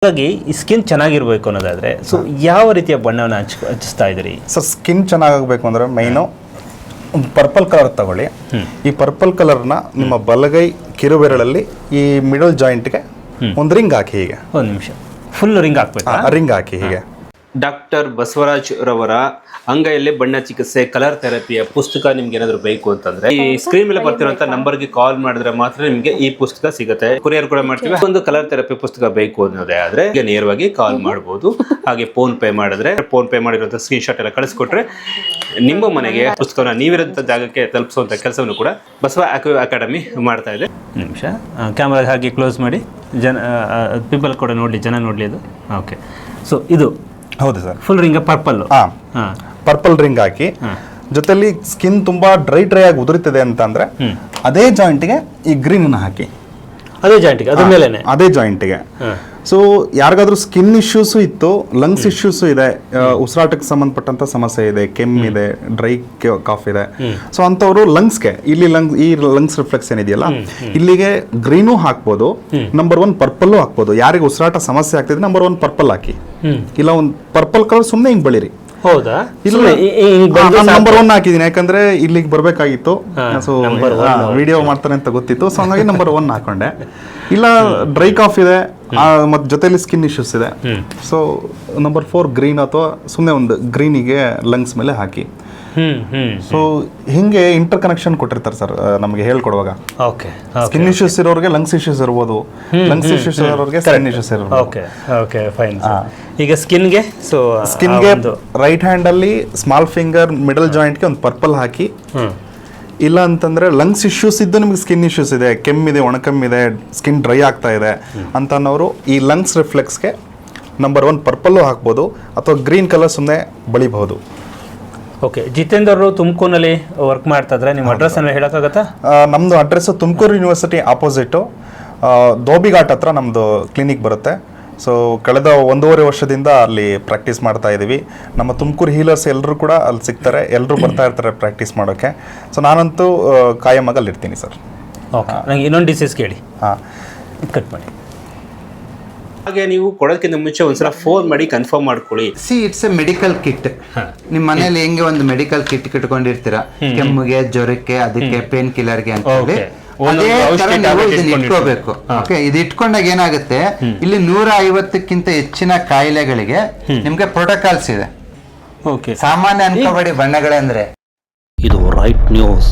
ಹಾಗಾಗಿ ಈ ಸ್ಕಿನ್ ಚೆನ್ನಾಗಿರ್ಬೇಕು ಅನ್ನೋದಾದ್ರೆ ಸೊ ಯಾವ ರೀತಿಯ ಬಣ್ಣವನ್ನು ಹಚ್ಚಿಸ್ತಾ ಇದ್ದೀರಿ ಸರ್? ಸ್ಕಿನ್ ಚೆನ್ನಾಗಬೇಕು ಅಂದರೆ ಮೈನು ಒಂದು ಪರ್ಪಲ್ ಕಲರ್ ತಗೊಳ್ಳಿ. ಈ ಪರ್ಪಲ್ ಕಲರ್ನ ನಿಮ್ಮ ಬಲಗೈ ಕಿರುಬೆರಳಲ್ಲಿ ಈ ಮಿಡಲ್ ಜಾಯಿಂಟ್ಗೆ ಒಂದು ರಿಂಗ್ ಹಾಕಿ. ಹೀಗೆ ಒಂದು ನಿಮಿಷ ಫುಲ್ ರಿಂಗ್ ಹಾಕ್ಬೇಕು. ರಿಂಗ್ ಹಾಕಿ ಹೀಗೆ. ಡಾಕ್ಟರ್ ಬಸವರಾಜ್ ರವರ ಅಂಗೈಯಲ್ಲಿ ಬಣ್ಣ ಚಿಕಿತ್ಸೆ ಕಲರ್ ಥೆರಪಿಯ ಪುಸ್ತಕ ನಿಮ್ಗೆ ಏನಾದ್ರು ಬೇಕು ಅಂತಂದ್ರೆ ಈ ಸ್ಕ್ರೀನ್ ಮೇಲೆ ಬರ್ತಿರುವಂತ ನಂಬರ್ಗೆ ಕಾಲ್ ಮಾಡಿದ್ರೆ ಮಾತ್ರ ನಿಮ್ಗೆ ಈ ಪುಸ್ತಕ ಸಿಗುತ್ತೆ. ಕೊರಿಯರ್ ಕೂಡ ಮಾಡ್ತೀವಿ. ಒಂದು ಕಲರ್ ಥೆರಪಿ ಪುಸ್ತಕ ಬೇಕು ಅನ್ನೋದೇ ಆದ್ರೆ ಈಗ ನೇರವಾಗಿ ಕಾಲ್ ಮಾಡಬಹುದು. ಹಾಗೆ ಫೋನ್ ಪೇ ಮಾಡಿದ್ರೆ ಫೋನ್ ಪೇ ಮಾಡಿರುವಂತ ಸ್ಕ್ರೀನ್ ಶಾಟ್ ಎಲ್ಲ ಕಳಿಸ್ಕೊಟ್ರೆ ನಿಮ್ಮ ಮನೆಗೆ ಪುಸ್ತಕವನ್ನ ನೀವಿರಂತ ಜಾಗಕ್ಕೆ ತಲುಪಿಸುವಂತ ಕೆಲಸವನ್ನು ಕೂಡ ಬಸವ ಅಕಾಡೆಮಿ ಮಾಡ್ತಾ ಇದೆ. ನಿಮಿಷ ಕ್ಯಾಮರಾ ಹಾಗೆ ಕ್ಲೋಸ್ ಮಾಡಿ ಪೀಪಲ್ ಕೂಡ ನೋಡ್ಲಿ, ಜನ ನೋಡ್ಲಿ ಅದು. ಓಕೆ, ಸೊ ಇದು ಹೌದು sir, full ring purple. Purple ring ಹಾಕಿ ಜೊತೆಲಿ ಸ್ಕಿನ್ ತುಂಬಾ ಡ್ರೈ ಆಗಿ ಉದುರುತ್ತದೆ ಅಂತ ಅಂದ್ರೆ ಅದೇ ಜಾಯಿಂಟ್ಗೆ ಈ ಗ್ರೀನ್ ಹಾಕಿ. ಅದೇ ಜಾಯಿಂಟ್ಗೆ, ಅದ್ರ ಮೇಲೆ ಅದೇ ಜಾಯಿಂಟ್ಗೆ. ಸೊ ಯಾರಿಗಾದ್ರೂ ಸ್ಕಿನ್ ಇಶ್ಯೂಸು ಇತ್ತು, ಲಂಗ್ಸ್ ಇಶ್ಯೂಸು ಇದೆ, ಉಸಿರಾಟಕ್ಕೆ ಸಂಬಂಧಪಟ್ಟಂತ ಸಮಸ್ಯೆ ಇದೆ, ಕೆಮ್ಮಿದೆ, ಡ್ರೈ ಕಾಫ್ ಇದೆ, ಸೊ ಅಂತವರು ಲಂಗ್ಸ್ಗೆ ಇಲ್ಲಿ ಈ ಲಂಗ್ಸ್ ರಿಫ್ಲೆಕ್ಸ್ ಏನಿದೆಯಲ್ಲ ಇಲ್ಲಿಗೆ ಗ್ರೀನು ಹಾಕ್ಬೋದು, ನಂಬರ್ 1 ಪರ್ಪಲ್ಲು ಹಾಕ್ಬೋದು. ಯಾರಿಗೆ ಉಸಿರಾಟ ಸಮಸ್ಯೆ ಆಗ್ತಿದೆ ನಂಬರ್ 1 ಪರ್ಪಲ್ ಹಾಕಿ. ಇಲ್ಲ ಒಂದು ಪರ್ಪಲ್ ಕಲರ್ ಸುಮ್ಮನೆ ಹಿಂಗ್ ಬಳಿರಿ. ಹೌದಾ? ನಂಬರ್ 1 ಹಾಕಿದೀನಿ ಯಾಕಂದ್ರೆ ಇಲ್ಲಿಗೆ ಬರ್ಬೇಕಾಗಿತ್ತು. ಸೊ ವಿಡಿಯೋ ಮಾಡ್ತಾನೆ ಅಂತ ಗೊತ್ತಿತ್ತು, ಸೊ ಹಂಗಾಗಿ ನಂಬರ್ 1 ಹಾಕೊಂಡೆ. ಇಲ್ಲ ಡ್ರೈ ಕಾಫ್ ಇದೆ ಮತ್ತೆ ಜೊತೆಲಿ ಸ್ಕಿನ್ ಇಶ್ಯೂಸ್ ಇದೆ, ಸೊ ನಂಬರ್ 4 ಗ್ರೀನ್ ಅಥವಾ ಸುಮ್ಮನೆ ಒಂದು ಗ್ರೀನಿಗೆ ಲಂಗ್ಸ್ ಮೇಲೆ ಹಾಕಿ. ಸೊ ಹಿಂಗೆ ಇಂಟರ್ ಕನೆಕ್ಷನ್ ಕೊಟ್ಟಿರ್ತಾರೆ ಸರ್ ನಮಗೆ ಹೇಳ್ಕೊಡುವಾಗ. ಸ್ಕಿನ್ ಇಶ್ಯೂಸ್ ಇರೋರಿಗೆ ಲಂಗ್ಸ್ ಇಶ್ಯೂಸ್ ಇರ್ಬೋದು, ಲಂಗ್ಸ್ ಇಶ್ಯೂಸ್ ಇರೋರಿಗೆ ಸ್ಕಿನ್ ಇಶ್ಯೂಸ್ ಇರ್ಬೋದು. Okay fine. ಈಗ ಸ್ಕಿನ್ಗೆ ರೈಟ್ ಹ್ಯಾಂಡ್ ಅಲ್ಲಿ ಸ್ಮಾಲ್ ಫಿಂಗರ್ ಮಿಡಲ್ ಜಾಯಿಂಟ್ಗೆ ಒಂದು ಪರ್ಪಲ್ ಹಾಕಿ. ಇಲ್ಲ ಅಂತಂದ್ರೆ ಲಂಗ್ಸ್ ಇಶ್ಯೂಸ್ ಇದ್ದು ನಿಮ್ಗೆ ಸ್ಕಿನ್ ಇಶ್ಯೂಸ್ ಇದೆ, ಕೆಮ್ಮಿದೆ, ಒಣಕೆಮ್ಮಿದೆ, ಸ್ಕಿನ್ ಡ್ರೈ ಆಗ್ತಾ ಇದೆ ಅಂತ ಅನ್ನೋರು ಈ ಲಂಗ್ಸ್ ರಿಫ್ಲೆಕ್ಸ್ಗೆ ನಂಬರ್ 1 ಪರ್ಪಲ್ಲು ಹಾಕ್ಬೋದು ಅಥವಾ ಗ್ರೀನ್ ಕಲರ್ ಸುಮ್ಮನೆ ಬಳಿಬಹುದು. ಓಕೆ, ಜಿತೇಂದ್ರ ಅವರು ತುಮಕೂರಿನಲ್ಲಿ ವರ್ಕ್ ಮಾಡ್ತಾ ಇದ್ರೆ ನಿಮ್ಮ ಅಡ್ರೆಸ್ ಅನ್ನು ಹೇಳೋಕ್ಕಾಗತ್ತಾ? ನಮ್ಮದು ಅಡ್ರೆಸ್ಸು ತುಮಕೂರು ಯೂನಿವರ್ಸಿಟಿ ಆಪೋಸಿಟು ಧೋಬಿಘಾಟ್ ಹತ್ರ ನಮ್ಮದು ಕ್ಲಿನಿಕ್ ಬರುತ್ತೆ. ಸೊ ಕಳೆದ 1.5 ವರ್ಷದಿಂದ ಅಲ್ಲಿ ಪ್ರಾಕ್ಟೀಸ್ ಮಾಡ್ತಾ ಇದ್ದೀವಿ. ನಮ್ಮ ತುಮಕೂರು ಹೀಲರ್ಸ್ ಎಲ್ಲರೂ ಕೂಡ ಅಲ್ಲಿ ಸಿಗ್ತಾರೆ, ಎಲ್ಲರೂ ಬರ್ತಾ ಇರ್ತಾರೆ ಪ್ರಾಕ್ಟೀಸ್ ಮಾಡೋಕ್ಕೆ. ಸೊ ನಾನಂತೂ ಕಾಯಮಾಗಿ ಅಲ್ಲಿ ಇರ್ತೀನಿ ಸರ್. ಓಕೆ, ನನಗೆ ಇನ್ನೊಂದು ಡಿಸೀಸ್ ಕೇಳಿ. ಕಟ್ ಮಾಡಿ. ಹಾಗೆ ನೀವು ಕೊಡೋದಕ್ಕಿಂತ ಮುಂಚೆ ಒಂದ್ಸಲ ಫೋನ್ ಮಾಡಿ ಕನ್ಫರ್ಮ್ ಮಾಡ್ಕೊಳ್ಳಿ. It's A medical kit. ನಿಮ್ಮ ಮನೇಲಿ ಹೆಂಗೆ ಒಂದು ಮೆಡಿಕಲ್ ಕಿಟ್ ಇಟ್ಕೊಂಡಿರ್ತೀರಾ, ಕೆಮ್ಮಿಗೆ, ಜ್ವರಕ್ಕೆ, ಅದಕ್ಕೆ ಪೇನ್ ಕಿಲ್ಲರ್ಗೆ ಅಂತ ಹೇಳಿ, ಅದೇ ತರ ನೀವು ಇದನ್ನ ಇಟ್ಕೋಬೇಕು. ಓಕೆ, ಇದು ಇಟ್ಕೊಂಡಾಗ ಏನಾಗುತ್ತೆ, ಇಲ್ಲಿ 150ಕ್ಕಿಂತ ಹೆಚ್ಚಿನ ಕಾಯಿಲೆಗಳಿಗೆ ನಿಮ್ಗೆ ಪ್ರೋಟೋಕಾಲ್ಸ್ ಇದೆ. ಓಕೆ, ಸಾಮಾನ್ಯ ಅನ್ಕೋಬೇಡಿ ಬಣ್ಣಗಳಂದ್ರೆ. ಇದು ರೈಟ್ ನ್ಯೂಸ್.